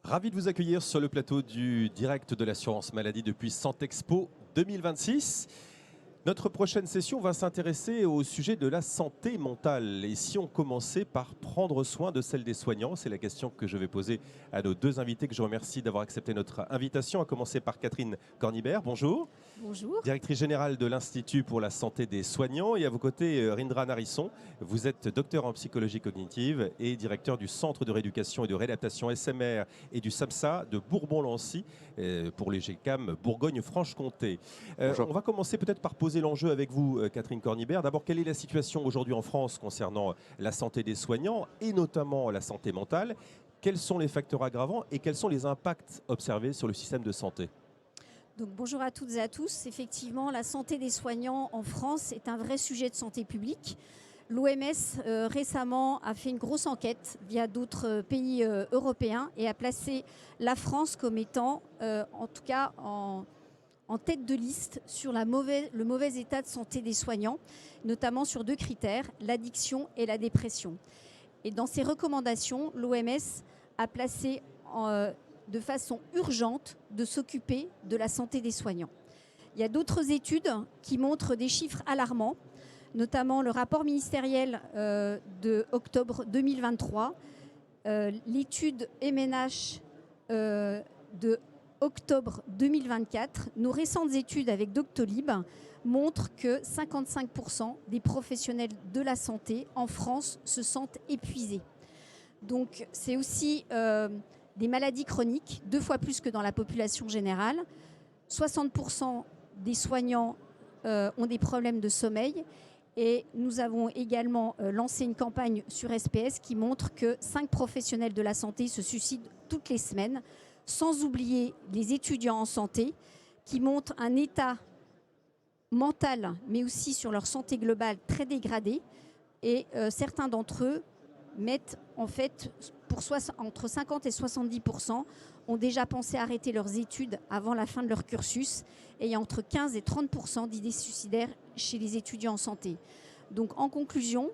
Ravi de vous accueillir sur le plateau du direct de l'assurance maladie depuis Santexpo 2026. Notre prochaine session va s'intéresser au sujet de la santé mentale. Et si on commençait par prendre soin de celle des soignants? C'est la question que je vais poser à nos deux invités que je remercie d'avoir accepté notre invitation, à commencer par Catherine Cornibert. Bonjour. Bonjour. Directrice générale de l'Institut pour la santé des soignants. Et à vos côtés, Rindra Narisson. Vous êtes docteur en psychologie cognitive et directeur du Centre de rééducation et de réadaptation SMR et du SAMSA de Bourbon-Lancy pour les GCAM Bourgogne-Franche-Comté. On va commencer peut-être par poser l'enjeu avec vous, Catherine Cornibert. D'abord, quelle est la situation aujourd'hui en France concernant la santé des soignants et notamment la santé mentale? Quels sont les facteurs aggravants et quels sont les impacts observés sur le système de santé? Donc, bonjour à toutes et à tous. Effectivement, la santé des soignants en France est un vrai sujet de santé publique. L'OMS récemment a fait une grosse enquête via d'autres pays européens et a placé la France comme étant, en tout cas en tête de liste sur le mauvais état de santé des soignants, notamment sur deux critères, l'addiction et la dépression. Et dans ses recommandations, l'OMS a placé de façon urgente de s'occuper de la santé des soignants. Il y a d'autres études qui montrent des chiffres alarmants, notamment le rapport ministériel de octobre 2023, l'étude MNH de octobre 2024, nos récentes études avec Doctolib montrent que 55% des professionnels de la santé en France se sentent épuisés. Donc c'est aussi des maladies chroniques, 2 fois plus que dans la population générale. 60% des soignants ont des problèmes de sommeil. Et nous avons également lancé une campagne sur SPS qui montre que 5 professionnels de la santé se suicident toutes les semaines, sans oublier les étudiants en santé qui montrent un état mental, mais aussi sur leur santé globale très dégradé. Et certains d'entre eux mettent en fait, entre 50 et 70%, ont déjà pensé arrêter leurs études avant la fin de leur cursus. Et il y a entre 15 et 30% d'idées suicidaires chez les étudiants en santé. Donc en conclusion,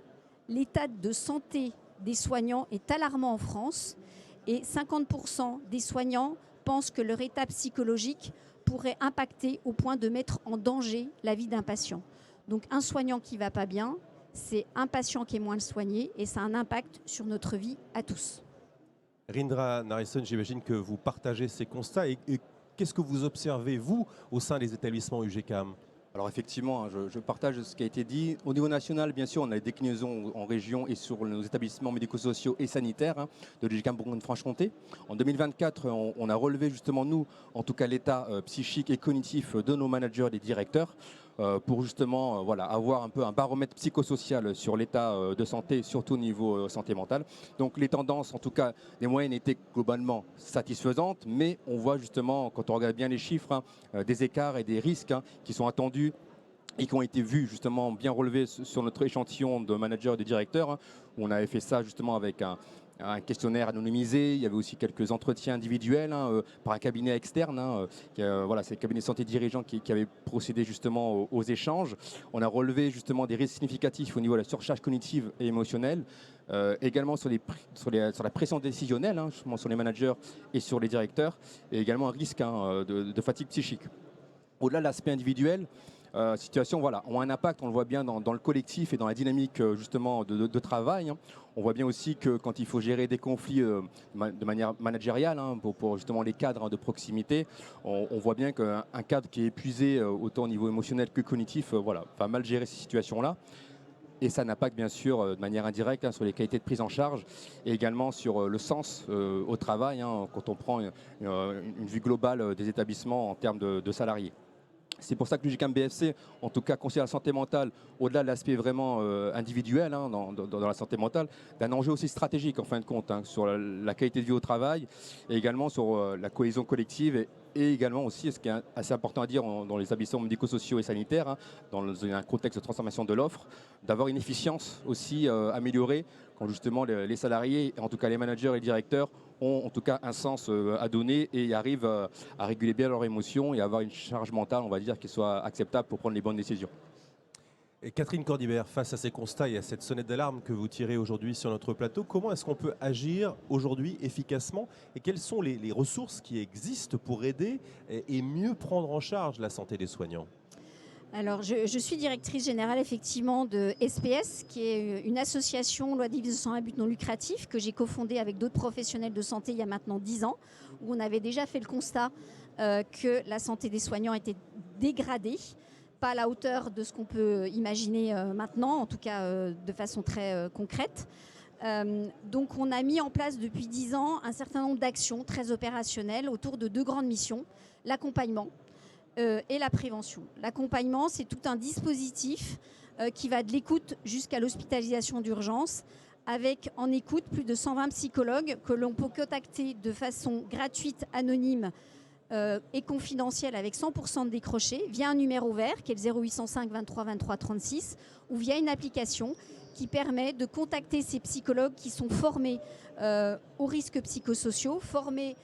l'état de santé des soignants est alarmant en France et 50% des soignants pensent que leur état psychologique pourrait impacter au point de mettre en danger la vie d'un patient. Donc un soignant qui ne va pas bien, c'est un patient qui est moins soigné et ça a un impact sur notre vie à tous. Rindra Narisson, j'imagine que vous partagez ces constats. Et qu'est-ce que vous observez, vous, au sein des établissements UGCAM? Alors effectivement, je partage ce qui a été dit. Au niveau national, bien sûr, on a des déclinaisons en région et sur nos établissements médico-sociaux et sanitaires de l'UGCAM Bourgogne-Franche-Comté. En 2024, on a relevé justement, nous, en tout cas l'état psychique et cognitif de nos managers et des directeurs pour justement avoir un peu un baromètre psychosocial sur l'état de santé, surtout au niveau santé mentale. Donc les tendances, en tout cas, les moyennes étaient globalement satisfaisantes, mais on voit justement, quand on regarde bien les chiffres, des écarts et des risques qui sont attendus et qui ont été vus justement bien relevés sur notre échantillon de managers et de directeurs, où on avait fait ça justement avec un questionnaire anonymisé. Il y avait aussi quelques entretiens individuels par un cabinet externe. C'est le cabinet santé dirigeant qui avait procédé justement aux échanges. On a relevé justement des risques significatifs au niveau de la surcharge cognitive et émotionnelle, également sur la pression décisionnelle, justement sur les managers et sur les directeurs, et également un risque de fatigue psychique. Au-delà de l'aspect individuel, situations ont un impact, on le voit bien dans le collectif et dans la dynamique justement de travail. On voit bien aussi que quand il faut gérer des conflits de manière managériale pour justement les cadres de proximité, on voit bien qu'un cadre qui est épuisé autant au niveau émotionnel que cognitif va mal gérer ces situations-là. Et ça impacte bien sûr de manière indirecte sur les qualités de prise en charge et également sur le sens au travail quand on prend une vue globale des établissements en termes de salariés. C'est pour ça que l'UGCAM BFC, en tout cas, considère la santé mentale, au-delà de l'aspect vraiment individuel dans la santé mentale, d'un enjeu aussi stratégique en fin de compte, sur la qualité de vie au travail et également sur la cohésion collective et également aussi, ce qui est assez important à dire dans les établissements médico-sociaux et sanitaires, dans un contexte de transformation de l'offre, d'avoir une efficience aussi améliorée quand justement les salariés, en tout cas les managers et les directeurs, ont en tout cas un sens à donner et arrivent à réguler bien leurs émotions et avoir une charge mentale, on va dire, qui soit acceptable pour prendre les bonnes décisions. Et Catherine Cordibert, face à ces constats et à cette sonnette d'alarme que vous tirez aujourd'hui sur notre plateau, comment est-ce qu'on peut agir aujourd'hui efficacement et quelles sont les ressources qui existent pour aider et mieux prendre en charge la santé des soignants? Alors, je suis directrice générale effectivement de SPS, qui est une association loi 1901 à but non lucratif que j'ai cofondée avec d'autres professionnels de santé il y a maintenant 10 ans, où on avait déjà fait le constat que la santé des soignants était dégradée, pas à la hauteur de ce qu'on peut imaginer maintenant, en tout cas de façon très concrète. Donc on a mis en place depuis 10 ans un certain nombre d'actions très opérationnelles autour de deux grandes missions, l'accompagnement et la prévention. L'accompagnement, c'est tout un dispositif qui va de l'écoute jusqu'à l'hospitalisation d'urgence, avec en écoute plus de 120 psychologues que l'on peut contacter de façon gratuite, anonyme et confidentielle, avec 100% de décrochés, via un numéro vert qui est le 0805 23 23 36, ou via une application qui permet de contacter ces psychologues qui sont formés aux risques psychosociaux, formés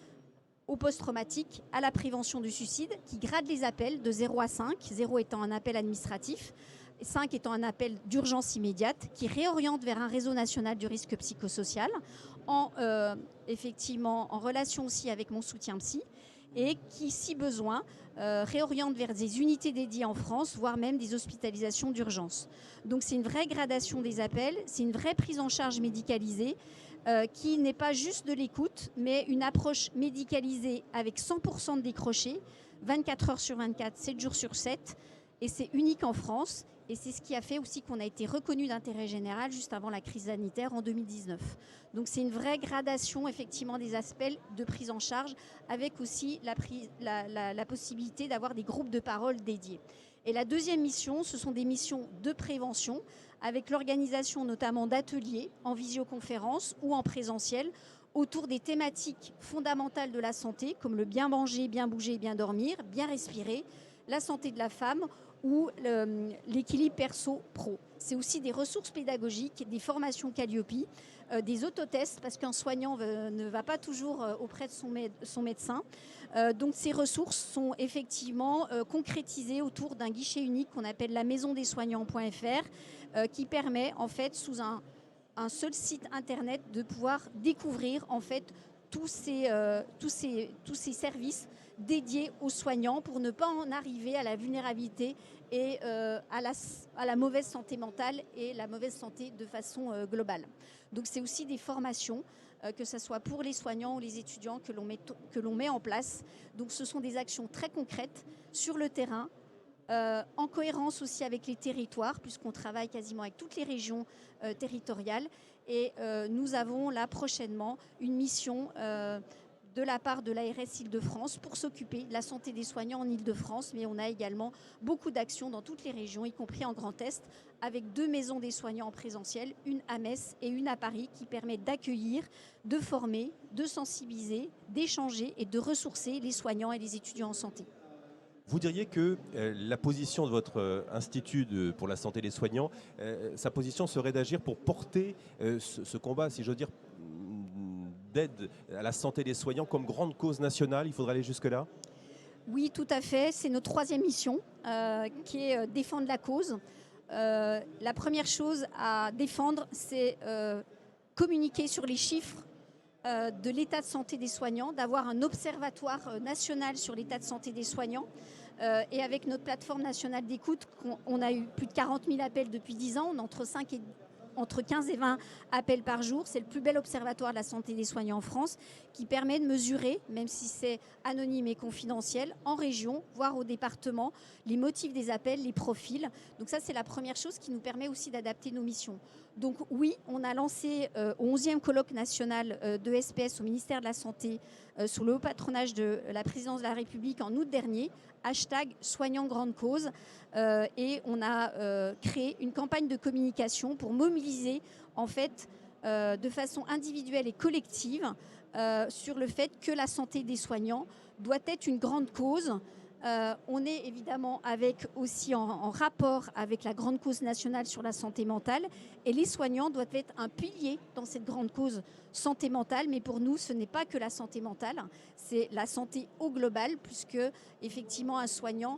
au post-traumatique, à la prévention du suicide, qui grade les appels de 0 à 5, 0 étant un appel administratif, 5 étant un appel d'urgence immédiate, qui réoriente vers un réseau national du risque psychosocial, effectivement en relation aussi avec mon soutien psy, et qui, si besoin, réoriente vers des unités dédiées en France, voire même des hospitalisations d'urgence. Donc c'est une vraie gradation des appels, c'est une vraie prise en charge médicalisée, qui n'est pas juste de l'écoute, mais une approche médicalisée avec 100% de décrochés, 24 heures sur 24, 7 jours sur 7, et c'est unique en France, et c'est ce qui a fait aussi qu'on a été reconnu d'intérêt général juste avant la crise sanitaire en 2019. Donc c'est une vraie gradation effectivement des aspects de prise en charge, avec aussi la possibilité d'avoir des groupes de parole dédiés. Et la deuxième mission, ce sont des missions de prévention, avec l'organisation notamment d'ateliers en visioconférence ou en présentiel autour des thématiques fondamentales de la santé, comme le bien manger, bien bouger, bien dormir, bien respirer, la santé de la femme ou l'équilibre perso-pro. C'est aussi des ressources pédagogiques, des formations Calliope, des autotests, parce qu'un soignant ne va pas toujours auprès de son médecin. Donc ces ressources sont effectivement concrétisées autour d'un guichet unique qu'on appelle la maisondessoignants.fr, qui permet en fait sous un seul site internet de pouvoir découvrir en fait tous ces services dédiés aux soignants pour ne pas en arriver à la vulnérabilité et à la mauvaise santé mentale et la mauvaise santé de façon globale. Donc c'est aussi des formations, que ce soit pour les soignants ou les étudiants que l'on met en place. Donc ce sont des actions très concrètes sur le terrain, en cohérence aussi avec les territoires, puisqu'on travaille quasiment avec toutes les régions territoriales. Et nous avons là prochainement une mission de la part de l'ARS Île-de-France pour s'occuper de la santé des soignants en Île-de-France. Mais on a également beaucoup d'actions dans toutes les régions, y compris en Grand Est, avec 2 maisons des soignants en présentiel, une à Metz et une à Paris, qui permettent d'accueillir, de former, de sensibiliser, d'échanger et de ressourcer les soignants et les étudiants en santé. Vous diriez que la position de votre institut pour la santé des soignants, sa position serait d'agir pour porter ce combat, si j'ose dire, d'aide à la santé des soignants comme grande cause nationale? Il faudrait aller jusque-là? Oui, tout à fait. C'est notre 3e mission, qui est défendre la cause. La première chose à défendre, c'est communiquer sur les chiffres de l'état de santé des soignants, d'avoir un observatoire national sur l'état de santé des soignants. Et avec notre plateforme nationale d'écoute, on a eu plus de 40 000 appels depuis 10 ans, on a entre 15 et 20 appels par jour. C'est le plus bel observatoire de la santé des soignants en France, qui permet de mesurer, même si c'est anonyme et confidentiel, en région, voire au département, les motifs des appels, les profils. Donc ça, c'est la première chose qui nous permet aussi d'adapter nos missions. Donc oui, on a lancé au 11e colloque national de SPS au ministère de la Santé, sous le haut patronage de la présidence de la République en août dernier, #soignants grande cause, et on a créé une campagne de communication pour mobiliser en fait de façon individuelle et collective sur le fait que la santé des soignants doit être une grande cause. On est évidemment aussi en rapport avec la grande cause nationale sur la santé mentale, et les soignants doivent être un pilier dans cette grande cause santé mentale. Mais pour nous, ce n'est pas que la santé mentale, c'est la santé au global, puisque effectivement un soignant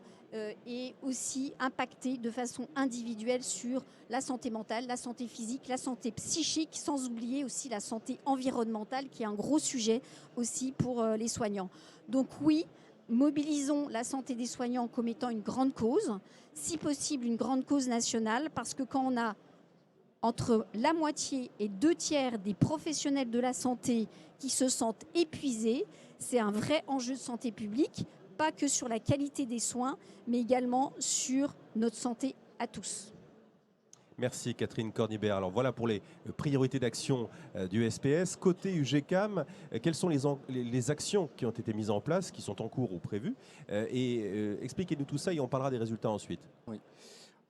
et aussi impacter de façon individuelle sur la santé mentale, la santé physique, la santé psychique, sans oublier aussi la santé environnementale qui est un gros sujet aussi pour les soignants. Donc oui, mobilisons la santé des soignants comme étant une grande cause, si possible une grande cause nationale, parce que quand on a entre la moitié et 2/3 des professionnels de la santé qui se sentent épuisés, c'est un vrai enjeu de santé publique, pas que sur la qualité des soins, mais également sur notre santé à tous. Merci Catherine Cornibert. Alors voilà pour les priorités d'action du SPS. Côté UGCAM, quelles sont les actions qui ont été mises en place, qui sont en cours ou prévues expliquez-nous tout ça et on parlera des résultats ensuite. Oui.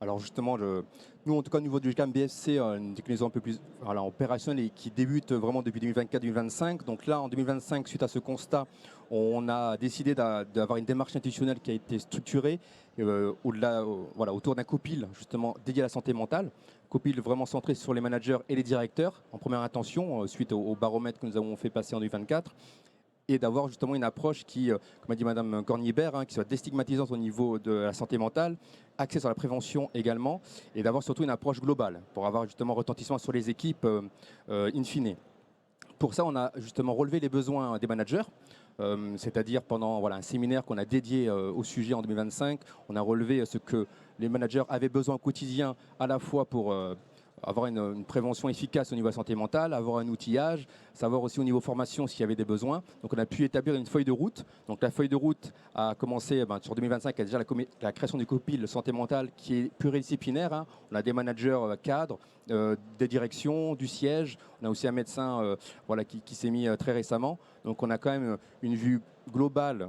Alors justement, nous en tout cas au niveau du UGCAM BFC, une déclinaison un peu plus opérationnelle et qui débute vraiment depuis 2024-2025. Donc là, en 2025, suite à ce constat, on a décidé d'avoir une démarche institutionnelle qui a été structurée autour d'un COPIL justement dédié à la santé mentale. COPIL vraiment centré sur les managers et les directeurs en première intention, suite au baromètre que nous avons fait passer en 2024. Et d'avoir justement une approche qui, comme a dit Madame Cornibert, qui soit déstigmatisante au niveau de la santé mentale, axée sur la prévention également, et d'avoir surtout une approche globale pour avoir justement retentissement sur les équipes in fine. Pour ça, on a justement relevé les besoins des managers, c'est-à-dire pendant un séminaire qu'on a dédié au sujet en 2025, on a relevé ce que les managers avaient besoin au quotidien, à la fois pour avoir une prévention efficace au niveau de la santé mentale, avoir un outillage, savoir aussi au niveau formation s'il y avait des besoins. Donc on a pu établir une feuille de route. Donc la feuille de route a commencé sur 2025, il y a déjà la création du COPIL santé mentale qui est pluridisciplinaire. On a des managers cadres, des directions, du siège. On a aussi un médecin qui s'est mis très récemment. Donc on a quand même une vue globale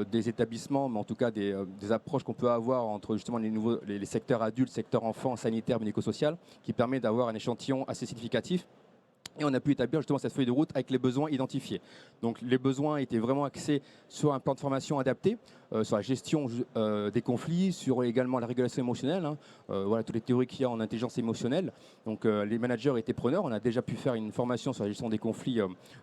des établissements, mais en tout cas des approches qu'on peut avoir entre justement les secteurs adultes, secteur enfants, sanitaire, médico-social, qui permet d'avoir un échantillon assez significatif. Et on a pu établir justement cette feuille de route avec les besoins identifiés. Donc les besoins étaient vraiment axés sur un plan de formation adapté, sur la gestion des conflits, sur également la régulation émotionnelle, toutes les théories qu'il y a en intelligence émotionnelle. Donc les managers étaient preneurs. On a déjà pu faire une formation sur la gestion des conflits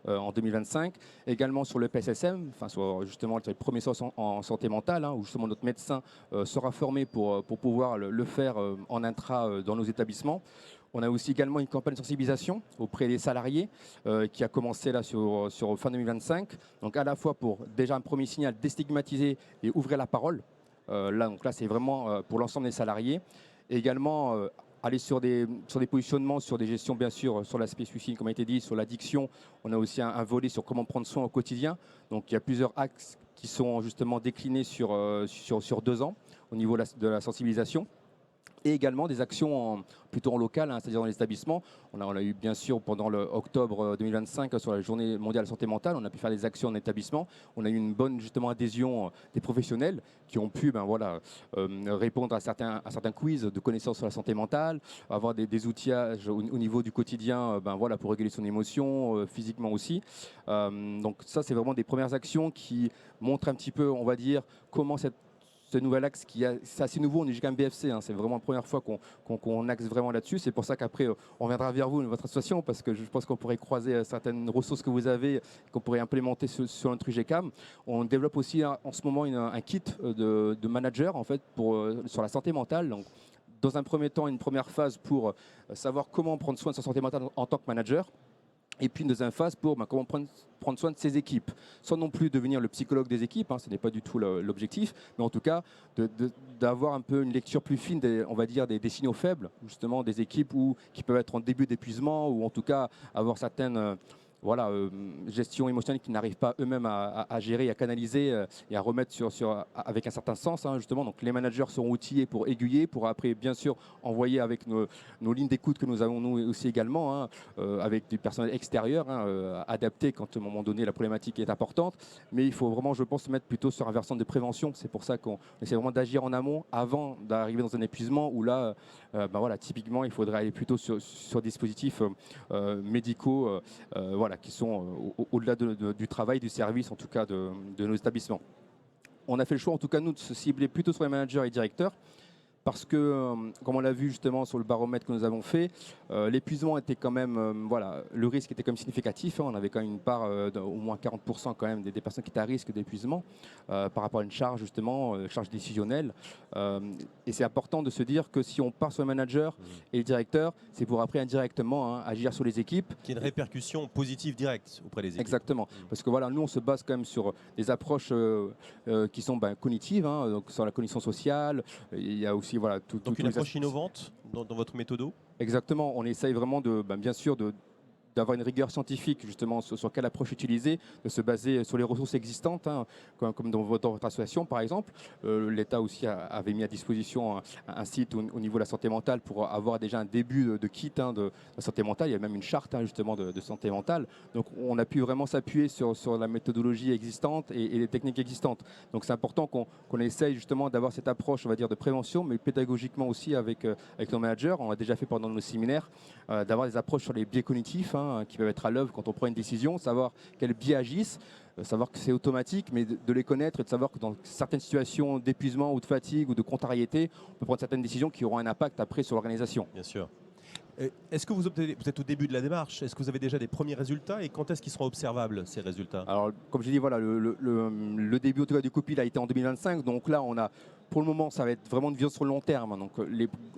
en 2025. Également sur le PSSM, sur justement les premiers soins en santé mentale, où justement notre médecin sera formé pour pouvoir le faire en intra dans nos établissements. On a aussi également une campagne de sensibilisation auprès des salariés qui a commencé là sur fin 2025. Donc à la fois pour déjà un premier signal déstigmatiser et ouvrir la parole. Là c'est vraiment pour l'ensemble des salariés. Et également aller sur des positionnements, sur des gestions bien sûr, sur l'aspect suicide comme a été dit, sur l'addiction. On a aussi un volet sur comment prendre soin au quotidien. Donc il y a plusieurs axes qui sont justement déclinés sur 2 ans au niveau de la sensibilisation. Et également des actions plutôt en local, c'est-à-dire dans les établissements. On a eu bien sûr pendant le octobre 2025 sur la journée mondiale de la santé mentale, on a pu faire des actions en établissement. On a eu une bonne justement adhésion des professionnels qui ont pu répondre à certains quiz de connaissances sur la santé mentale, avoir des outillages au niveau du quotidien pour réguler son émotion, physiquement aussi. Donc ça c'est vraiment des premières actions qui montrent un petit peu, on va dire, comment ce nouvel axe c'est assez nouveau en UGCAM BFC, c'est vraiment la première fois qu'on axe vraiment là-dessus. C'est pour ça qu'après on reviendra vers vous, votre association, parce que je pense qu'on pourrait croiser certaines ressources que vous avez, qu'on pourrait implémenter sur notre UGCAM. On développe aussi en ce moment un kit de manager en fait sur la santé mentale. Donc, dans un premier temps, une première phase pour savoir comment prendre soin de sa santé mentale en tant que manager. Et puis une deuxième phase pour comment prendre soin de ses équipes, sans non plus devenir le psychologue des équipes, ce n'est pas du tout l'objectif, mais en tout cas d'avoir un peu une lecture plus fine des signaux faibles, justement des équipes qui peuvent être en début d'épuisement ou en tout cas avoir certaines gestion émotionnelle qui n'arrivent pas eux-mêmes à gérer, à canaliser et à remettre avec un certain sens, justement. Donc les managers seront outillés pour aiguiller, pour après bien sûr envoyer avec nos lignes d'écoute que nous avons nous aussi également, avec du personnel extérieur, adapté quand à un moment donné la problématique est importante. Mais il faut vraiment, je pense, se mettre plutôt sur un versant de prévention. C'est pour ça qu'on essaie vraiment d'agir en amont avant d'arriver dans un épuisement où là, typiquement, il faudrait aller plutôt sur des dispositifs médicaux, qui sont au-delà du travail, du service, en tout cas de nos établissements. On a fait le choix, en tout cas, nous, de se cibler plutôt sur les managers et directeurs, parce que, comme on l'a vu justement sur le baromètre que nous avons fait, l'épuisement était quand même, voilà, le risque était quand même significatif, hein. On avait quand même une part d'au moins 40% quand même des personnes qui étaient à risque d'épuisement par rapport à une charge justement, charge décisionnelle. Et c'est important de se dire que si on part sur le manager et le directeur, c'est pour après indirectement agir sur les équipes. Qui est une répercussion positive directe auprès des équipes. Exactement, parce que voilà, nous on se base quand même sur des approches qui sont cognitives, hein, donc sur la cognition sociale. Il y a aussi voilà Donc une approche innovante dans votre méthodo. Exactement, on essaye vraiment de, bien sûr, d'avoir une rigueur scientifique justement sur quelle approche utiliser, de se baser sur les ressources existantes, hein, comme dans votre association par exemple. L'État aussi avait mis à disposition un site au niveau de la santé mentale pour avoir déjà un début de kit de santé mentale. Il y a même une charte justement de santé mentale. Donc on a pu vraiment s'appuyer sur la méthodologie existante et les techniques existantes. Donc c'est important qu'on essaye justement d'avoir cette approche, on va dire, de prévention, mais pédagogiquement aussi avec nos managers. On l'a déjà fait pendant nos séminaires, d'avoir des approches sur les biais cognitifs, qui peuvent être à l'œuvre quand on prend une décision, savoir quels biais agissent, savoir que c'est automatique, mais de les connaître et de savoir que dans certaines situations d'épuisement ou de fatigue ou de contrariété, on peut prendre certaines décisions qui auront un impact après sur l'organisation. Bien sûr. Est-ce que vous êtes au début de la démarche? Est-ce que vous avez déjà des premiers résultats et quand est-ce qu'ils seront observables, ces résultats? Alors, comme j'ai dit, voilà, le début en tout cas, du COPIL a été en 2025. Donc là, on a, pour le moment, ça va être vraiment une vision sur le long terme. Donc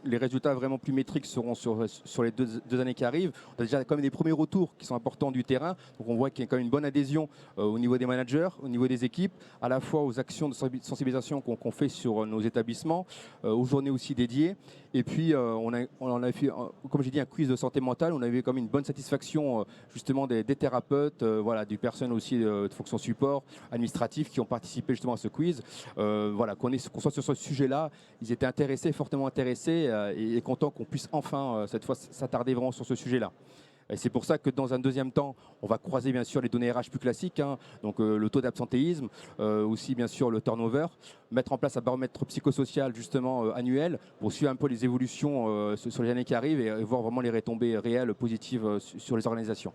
les résultats vraiment plus métriques seront sur les deux années qui arrivent. On a déjà quand même des premiers retours qui sont importants du terrain. Donc on voit qu'il y a quand même une bonne adhésion au niveau des managers, au niveau des équipes, à la fois aux actions de sensibilisation qu'on fait sur nos établissements, aux journées aussi dédiées. Et puis on a fait, comme j'ai dit, un quiz de santé mentale. On avait quand même une bonne satisfaction justement des thérapeutes, voilà, du personnel aussi de fonction support administratif qui ont participé justement à ce quiz. Voilà, qu'on soit sur ce sujet-là, ils étaient intéressés, fortement intéressés et contents qu'on puisse enfin cette fois s'attarder vraiment sur ce sujet-là. Et c'est pour ça que dans un deuxième temps, on va croiser bien sûr les données RH plus classiques, hein, donc le taux d'absentéisme, aussi bien sûr le turnover, mettre en place un baromètre psychosocial justement annuel pour suivre un peu les évolutions sur les années qui arrivent et voir vraiment les retombées réelles, positives sur les organisations.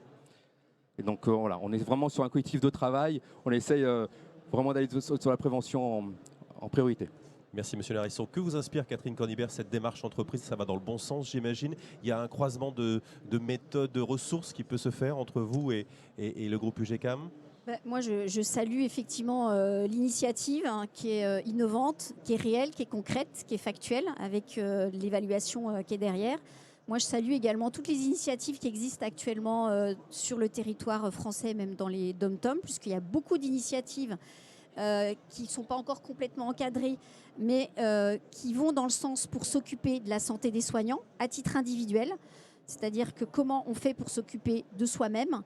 Et donc voilà, on est vraiment sur un collectif de travail, on essaye vraiment d'aller sur la prévention en priorité. Merci Monsieur Larisson. Que vous inspire, Catherine Cornibert, cette démarche entreprise? Ça va dans le bon sens, j'imagine. Il y a un croisement de méthodes, de ressources qui peut se faire entre vous et le groupe UGCAM? Moi, je salue effectivement l'initiative qui est innovante, qui est réelle, qui est concrète, qui est factuelle, avec l'évaluation qui est derrière. Moi, je salue également toutes les initiatives qui existent actuellement sur le territoire français, même dans les DOM-TOM, puisqu'il y a beaucoup d'initiatives qui ne sont pas encore complètement encadrées, mais qui vont dans le sens pour s'occuper de la santé des soignants à titre individuel. C'est-à-dire que comment on fait pour s'occuper de soi-même.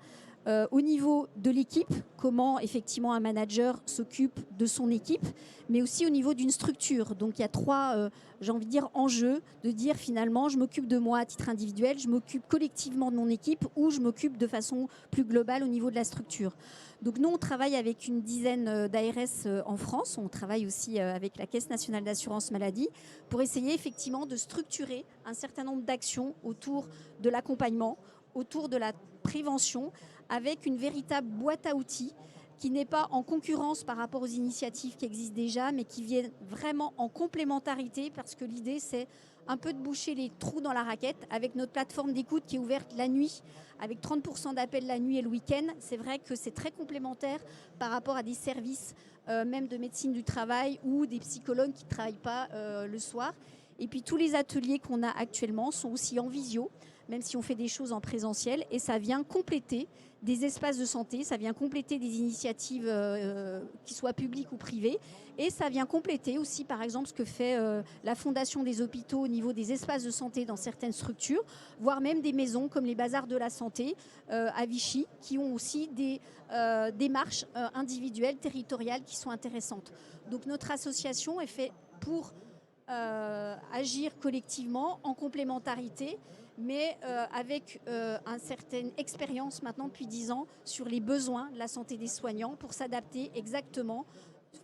Au niveau de l'équipe, comment effectivement un manager s'occupe de son équipe, mais aussi au niveau d'une structure. Donc il y a trois, j'ai envie de dire, enjeux, de dire finalement je m'occupe de moi à titre individuel, je m'occupe collectivement de mon équipe ou je m'occupe de façon plus globale au niveau de la structure. Donc nous on travaille avec une dizaine d'ARS en France, on travaille aussi avec la Caisse nationale d'assurance maladie pour essayer effectivement de structurer un certain nombre d'actions autour de l'accompagnement, autour de la prévention, avec une véritable boîte à outils qui n'est pas en concurrence par rapport aux initiatives qui existent déjà, mais qui viennent vraiment en complémentarité, parce que l'idée, c'est un peu de boucher les trous dans la raquette avec notre plateforme d'écoute qui est ouverte la nuit, avec 30% d'appels la nuit et le week-end. C'est vrai que c'est très complémentaire par rapport à des services, même de médecine du travail ou des psychologues qui ne travaillent pas le soir. Et puis tous les ateliers qu'on a actuellement sont aussi en visio, même si on fait des choses en présentiel, et ça vient compléter des espaces de santé, ça vient compléter des initiatives qui soient publiques ou privées, et ça vient compléter aussi par exemple ce que fait la Fondation des hôpitaux au niveau des espaces de santé dans certaines structures, voire même des maisons comme les bazars de la santé à Vichy, qui ont aussi des démarches individuelles, territoriales qui sont intéressantes. Donc notre association est faite pour agir collectivement en complémentarité, mais avec une certaine expérience maintenant depuis 10 ans sur les besoins de la santé des soignants pour s'adapter exactement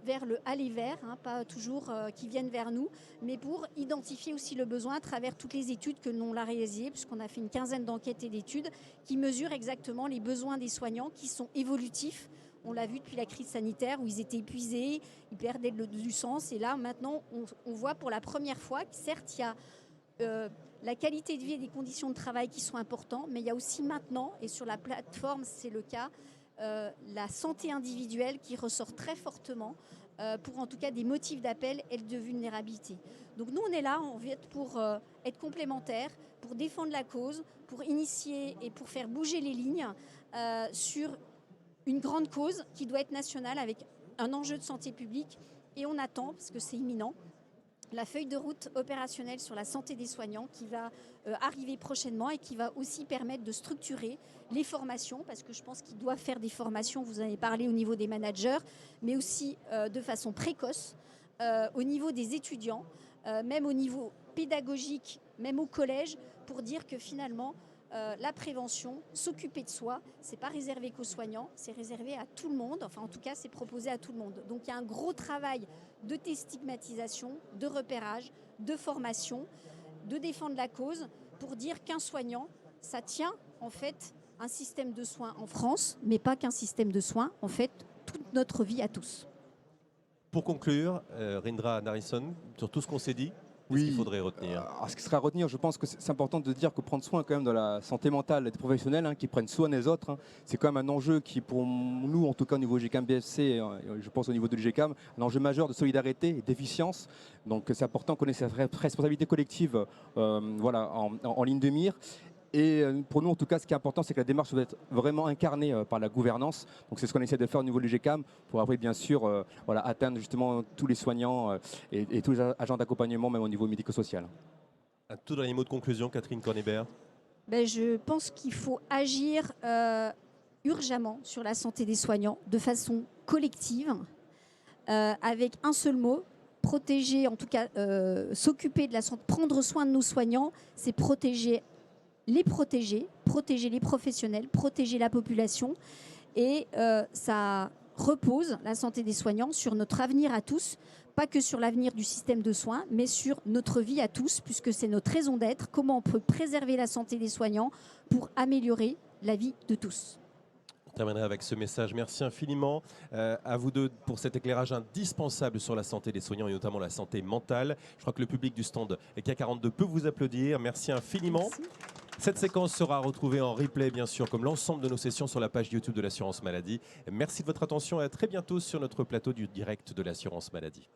vers le aller vers, hein, pas toujours qui viennent vers nous, mais pour identifier aussi le besoin à travers toutes les études que l'on a réalisées, puisqu'on a fait une quinzaine d'enquêtes et d'études qui mesurent exactement les besoins des soignants qui sont évolutifs On l'a vu depuis la crise sanitaire où ils étaient épuisés, ils perdaient du sens. Et là, maintenant, on voit pour la première fois que certes, il y a la qualité de vie et des conditions de travail qui sont importantes, mais il y a aussi maintenant, et sur la plateforme, c'est le cas, la santé individuelle qui ressort très fortement pour en tout cas des motifs d'appel et de vulnérabilité. Donc nous, on est là en fait pour être complémentaires, pour défendre la cause, pour initier et pour faire bouger les lignes sur une grande cause qui doit être nationale avec un enjeu de santé publique. Et on attend, parce que c'est imminent, la feuille de route opérationnelle sur la santé des soignants qui va arriver prochainement et qui va aussi permettre de structurer les formations, parce que je pense qu'ils doivent faire des formations, vous en avez parlé au niveau des managers, mais aussi de façon précoce, au niveau des étudiants, même au niveau pédagogique, même au collège, pour dire que finalement, la prévention, s'occuper de soi, c'est pas réservé qu'aux soignants, c'est réservé à tout le monde, enfin en tout cas c'est proposé à tout le monde. Donc il y a un gros travail de déstigmatisation, de repérage, de formation, de défendre la cause pour dire qu'un soignant, ça tient en fait un système de soins en France, mais pas qu'un système de soins, en fait toute notre vie à tous. Pour conclure, Rindra Nareeson, sur tout ce qu'on s'est dit, qu'est-ce qu'il faudrait retenir? Ce qui serait à retenir, je pense que c'est important de dire que prendre soin quand même de la santé mentale des professionnels qui prennent soin des autres, c'est quand même un enjeu qui, pour nous, en tout cas au niveau GCAM BFC, je pense au niveau de l'UGCAM, un enjeu majeur de solidarité et d'efficience. Donc c'est important qu'on ait cette responsabilité collective en ligne de mire. Et pour nous, en tout cas, ce qui est important, c'est que la démarche doit être vraiment incarnée par la gouvernance. Donc c'est ce qu'on essaie de faire au niveau de l'UGCAM pour après, bien sûr, atteindre justement tous les soignants et tous les agents d'accompagnement, même au niveau médico-social. Un tout dernier mot de conclusion, Catherine Cornébert. Je pense qu'il faut agir urgemment sur la santé des soignants de façon collective, avec un seul mot, protéger, en tout cas s'occuper de la santé, prendre soin de nos soignants, c'est protéger les professionnels, protéger la population. Et ça repose, la santé des soignants, sur notre avenir à tous, pas que sur l'avenir du système de soins, mais sur notre vie à tous, puisque c'est notre raison d'être, comment on peut préserver la santé des soignants pour améliorer la vie de tous. On terminerait avec ce message. Merci infiniment à vous deux pour cet éclairage indispensable sur la santé des soignants et notamment la santé mentale. Je crois que le public du stand K42 peut vous applaudir. Merci infiniment. Merci. Cette séquence sera retrouvée en replay, bien sûr, comme l'ensemble de nos sessions sur la page YouTube de l'Assurance Maladie. Merci de votre attention et à très bientôt sur notre plateau du direct de l'Assurance Maladie.